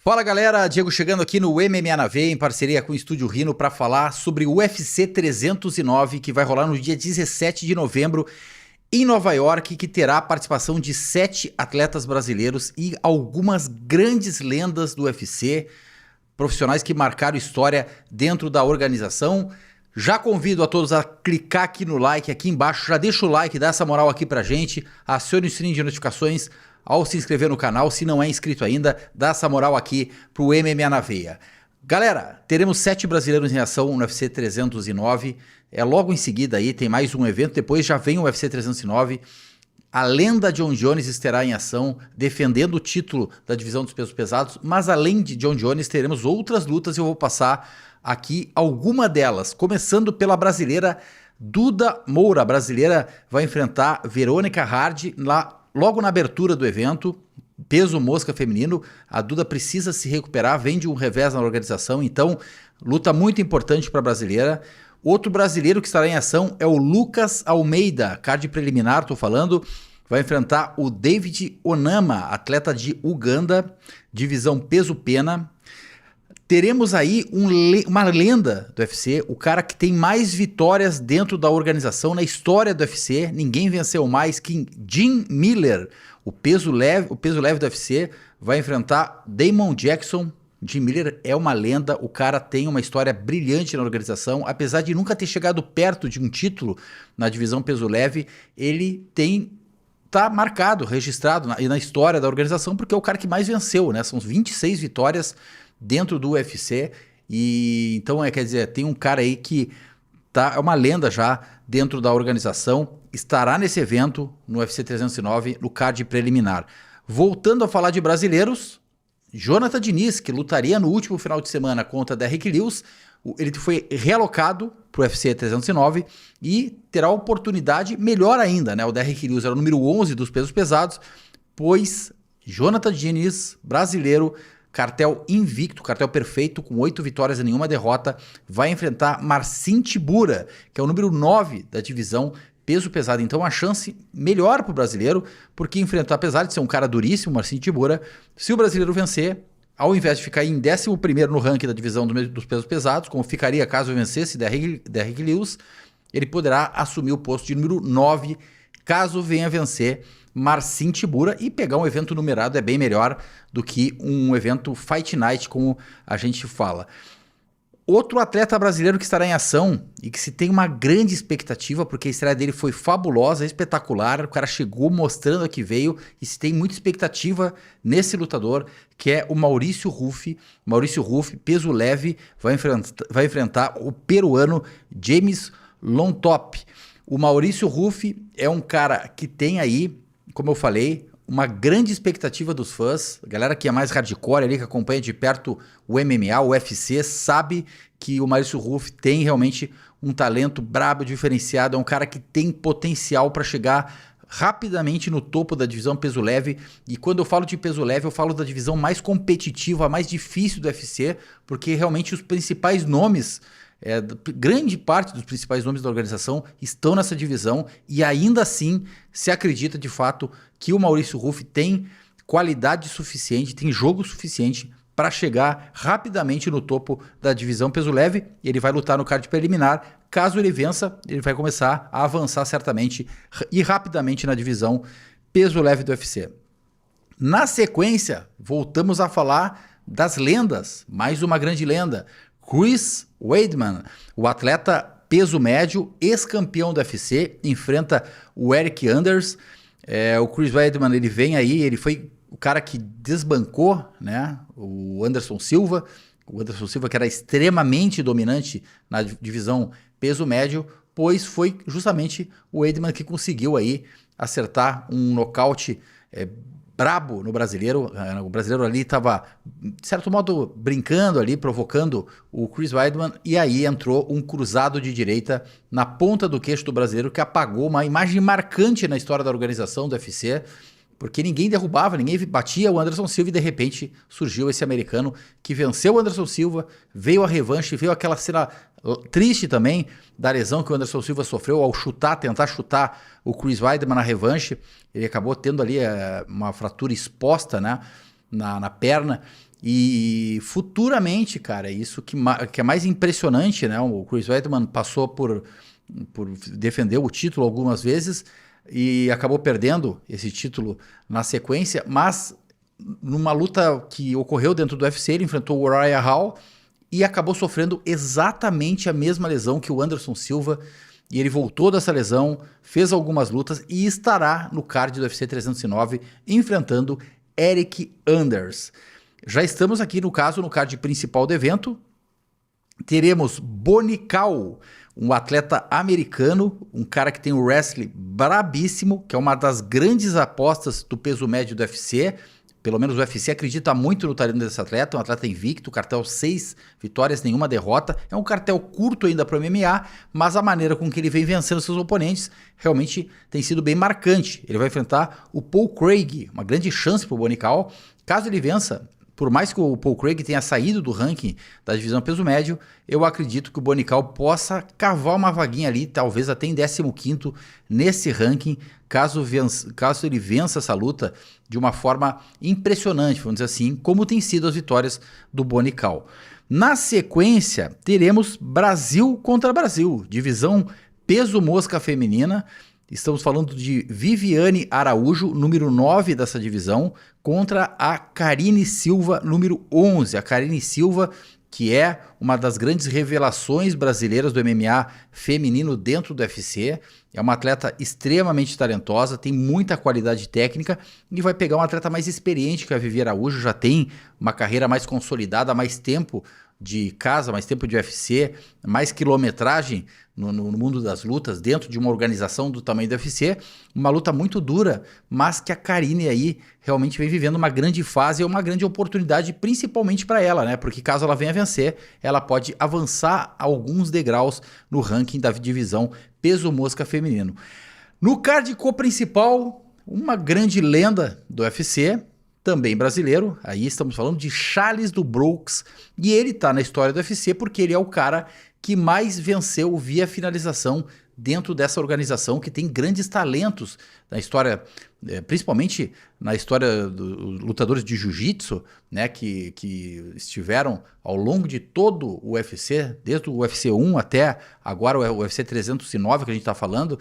Fala galera, Diego chegando aqui no MMA na Veia em parceria com o Estúdio Rhino para falar sobre o UFC 309 que vai rolar no dia 17 de novembro em Nova York, que terá a participação de 7 atletas brasileiros e algumas grandes lendas do UFC, profissionais que marcaram história dentro da organização. Já convido a todos a clicar aqui no like, aqui embaixo, já deixa o like, dá essa moral aqui pra gente, acione o sininho de notificações ao se inscrever no canal, se não é inscrito ainda, dá essa moral aqui pro MMA na Veia. Galera, teremos 7 brasileiros em ação no UFC 309, logo em seguida aí tem mais um evento, depois já vem o UFC 309, a lenda John Jones estará em ação, defendendo o título da divisão dos pesos pesados, mas além de John Jones teremos outras lutas e eu vou passar aqui alguma delas, começando pela brasileira Duda Moura. A brasileira vai enfrentar Verônica Hardy logo na abertura do evento, peso mosca feminino. A Duda precisa se recuperar, vem de um revés na organização, então luta muito importante para a brasileira. Outro brasileiro que estará em ação é o Lucas Almeida, card preliminar, estou falando, vai enfrentar o David Onama, atleta de Uganda, divisão peso-pena. Teremos aí uma lenda do UFC, o cara que tem mais vitórias dentro da organização na história do UFC. Ninguém venceu mais que Jim Miller, o peso leve do UFC, vai enfrentar Damon Jackson. Jim Miller é uma lenda, o cara tem uma história brilhante na organização, apesar de nunca ter chegado perto de um título na divisão peso leve, ele tá marcado, registrado na história da organização, porque é o cara que mais venceu, né? São 26 vitórias dentro do UFC, e então quer dizer, tem um cara aí que é uma lenda já dentro da organização, estará nesse evento no UFC 309, no card preliminar. Voltando a falar de brasileiros, Jonathan Diniz, que lutaria no último final de semana contra Derrick Lewis, ele foi realocado para o UFC 309 e terá oportunidade melhor ainda, né? O Derrick Lewis era o número 11 dos pesos pesados, pois Jonathan Diniz, brasileiro, cartel invicto, cartel perfeito, com 8 vitórias e nenhuma derrota, vai enfrentar Marcin Tybura, que é o número 9 da divisão peso pesado. Então a chance melhor para o brasileiro, porque enfrentar, apesar de ser um cara duríssimo, Marcin Tybura, se o brasileiro vencer, ao invés de ficar em 11º no ranking da divisão dos pesos pesados, como ficaria caso vencesse Derrick Lewis, ele poderá assumir o posto de número 9, caso venha vencer Marcin Tybura, e pegar um evento numerado é bem melhor do que um evento Fight Night, como a gente fala. Outro atleta brasileiro que estará em ação e que se tem uma grande expectativa, porque a estreia dele foi fabulosa, espetacular, o cara chegou mostrando a que veio e se tem muita expectativa nesse lutador, que é o Maurício Ruffi. Maurício Ruffi, peso leve, vai enfrentar o peruano James Lontop. O Maurício Ruffi é um cara que tem aí, como eu falei, uma grande expectativa dos fãs. A galera que é mais hardcore ali, que acompanha de perto o MMA, o UFC, sabe que o Maurício Ruffi tem realmente um talento brabo, diferenciado. É um cara que tem potencial para chegar rapidamente no topo da divisão peso leve. E quando eu falo de peso leve, eu falo da divisão mais competitiva, mais difícil do UFC, porque realmente os principais nomes, grande parte dos principais nomes da organização estão nessa divisão, e ainda assim se acredita de fato que o Maurício Ruffi tem qualidade suficiente, tem jogo suficiente para chegar rapidamente no topo da divisão peso leve. Ele vai lutar no card preliminar. Caso ele vença, ele vai começar a avançar certamente e rapidamente na divisão peso leve do UFC. Na sequência, voltamos a falar das lendas, mais uma grande lenda, Chris Weidman, o atleta peso médio, ex-campeão do UFC, enfrenta o Eric Anders. O Chris Weidman, ele vem aí, ele foi o cara que desbancou, né, o Anderson Silva que era extremamente dominante na divisão peso médio, pois foi justamente o Weidman que conseguiu aí acertar um nocaute brabo no brasileiro. O brasileiro ali estava, de certo modo, brincando ali, provocando o Chris Weidman, e aí entrou um cruzado de direita na ponta do queixo do brasileiro, que apagou uma imagem marcante na história da organização do UFC, porque ninguém derrubava, ninguém batia o Anderson Silva, e de repente surgiu esse americano que venceu o Anderson Silva, veio a revanche, veio aquela cena triste também da lesão que o Anderson Silva sofreu ao tentar chutar o Chris Weidman na revanche. Ele acabou tendo ali uma fratura exposta, né, na perna, E futuramente, cara, isso que é mais impressionante, né? O Chris Weidman passou por defender o título algumas vezes e acabou perdendo esse título na sequência, mas numa luta que ocorreu dentro do UFC, ele enfrentou o Uriah Hall e acabou sofrendo exatamente a mesma lesão que o Anderson Silva, e ele voltou dessa lesão, fez algumas lutas e estará no card do UFC 309 enfrentando Eric Anders. Já estamos aqui no card principal do evento. Teremos Bonical, um atleta americano, um cara que tem um wrestling brabíssimo, que é uma das grandes apostas do peso médio do UFC. Pelo menos o UFC acredita muito no talento desse atleta, um atleta invicto, cartel 6 vitórias, nenhuma derrota. É um cartel curto ainda para o MMA, mas a maneira com que ele vem vencendo seus oponentes realmente tem sido bem marcante. Ele vai enfrentar o Paul Craig, uma grande chance para o Bonical. Caso ele vença, por mais que o Paul Craig tenha saído do ranking da divisão peso médio, eu acredito que o Bonical possa cavar uma vaguinha ali, talvez até em 15º nesse ranking, caso ele vença essa luta de uma forma impressionante, vamos dizer assim, como tem sido as vitórias do Bonical. Na sequência, teremos Brasil contra Brasil, divisão peso mosca feminina. Estamos falando de Viviane Araújo, número 9 dessa divisão, contra a Karine Silva, número 11. A Karine Silva, que é uma das grandes revelações brasileiras do MMA feminino dentro do UFC. É uma atleta extremamente talentosa, tem muita qualidade técnica e vai pegar uma atleta mais experiente que a Vivi Araújo, já tem uma carreira mais consolidada, mais tempo de casa, mais tempo de UFC, mais quilometragem no mundo das lutas, dentro de uma organização do tamanho do UFC, uma luta muito dura, mas que a Karine aí realmente vem vivendo uma grande fase e uma grande oportunidade, principalmente para ela, né? Porque caso ela venha vencer, ela pode avançar alguns degraus no ranking da divisão peso mosca feminino. No card co-principal, uma grande lenda do UFC, também brasileiro, aí estamos falando de Charles do Bronx, e ele tá na história do UFC porque ele é o cara que mais venceu via finalização dentro dessa organização, que tem grandes talentos na história, principalmente na história dos lutadores de jiu-jitsu, né, que estiveram ao longo de todo o UFC, desde o UFC 1 até agora o UFC 309 que a gente está falando.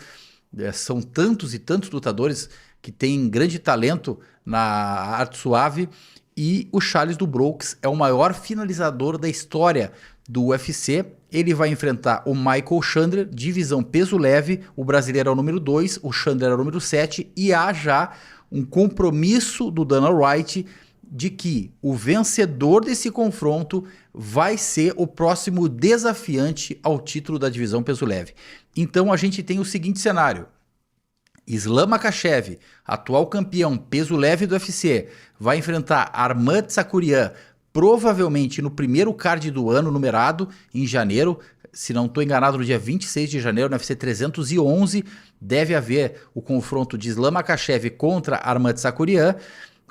São tantos e tantos lutadores que têm grande talento na arte suave, e o Charles do Bronx é o maior finalizador da história do UFC. Ele vai enfrentar o Michael Chandler, divisão peso leve, o brasileiro é o número 2, o Chandler é o número 7, e há já um compromisso do Dana White de que o vencedor desse confronto vai ser o próximo desafiante ao título da divisão peso leve. Então a gente tem o seguinte cenário: Islam Makhachev, atual campeão peso leve do UFC, vai enfrentar Arman Tsarukyan, provavelmente no primeiro card do ano, numerado em janeiro. Se não estou enganado, no dia 26 de janeiro, no UFC 311, deve haver o confronto de Islam Makhachev contra Arman Tsarukyan.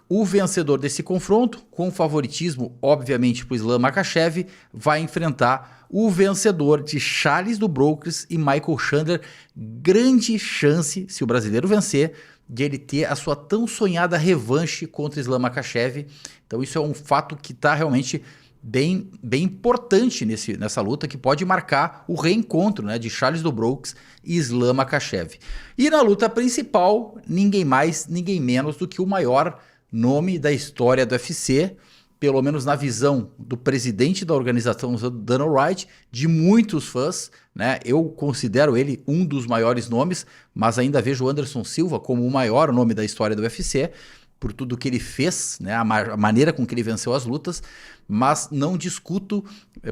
O vencedor desse confronto, com favoritismo, obviamente, para o Islam Makhachev, vai enfrentar o vencedor de Charles do Bronx e Michael Chandler. Grande chance, se o brasileiro vencer, de ele ter a sua tão sonhada revanche contra Islam Makhachev. Então isso é um fato que está realmente bem importante nessa luta, que pode marcar o reencontro, né, de Charles do Bronx e Islam Makhachev. E na luta principal, ninguém mais, ninguém menos do que o maior nome da história do UFC, pelo menos na visão do presidente da organização, Dana White, de muitos fãs, né? Eu considero ele um dos maiores nomes, mas ainda vejo o Anderson Silva como o maior nome da história do UFC, por tudo que ele fez, né? A maneira com que ele venceu as lutas, mas não discuto,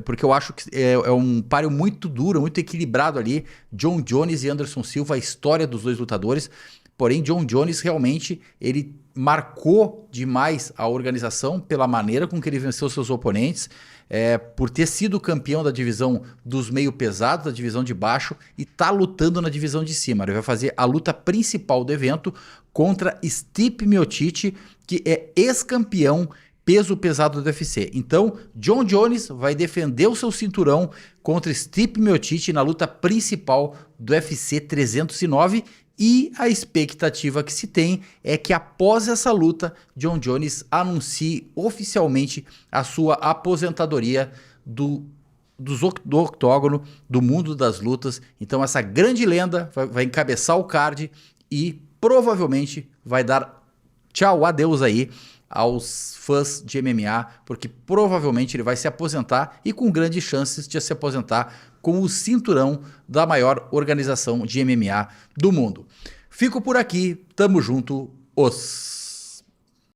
porque eu acho que é um páreo muito duro, muito equilibrado ali, Jon Jones e Anderson Silva, a história dos dois lutadores. Porém, Jon Jones realmente ele marcou demais a organização pela maneira com que ele venceu seus oponentes, por ter sido campeão da divisão dos meio pesados, da divisão de baixo, e tá lutando na divisão de cima. Ele vai fazer a luta principal do evento contra Stipe Miocic, que é ex-campeão peso pesado do UFC. Então, Jon Jones vai defender o seu cinturão contra Stipe Miocic na luta principal do UFC 309, E a expectativa que se tem é que após essa luta, Jon Jones anuncie oficialmente a sua aposentadoria do octógono, do mundo das lutas. Então essa grande lenda vai encabeçar o card e provavelmente vai dar tchau, adeus aí aos fãs de MMA, porque provavelmente ele vai se aposentar e com grandes chances de se aposentar com o cinturão da maior organização de MMA do mundo. Fico por aqui, tamo junto, os...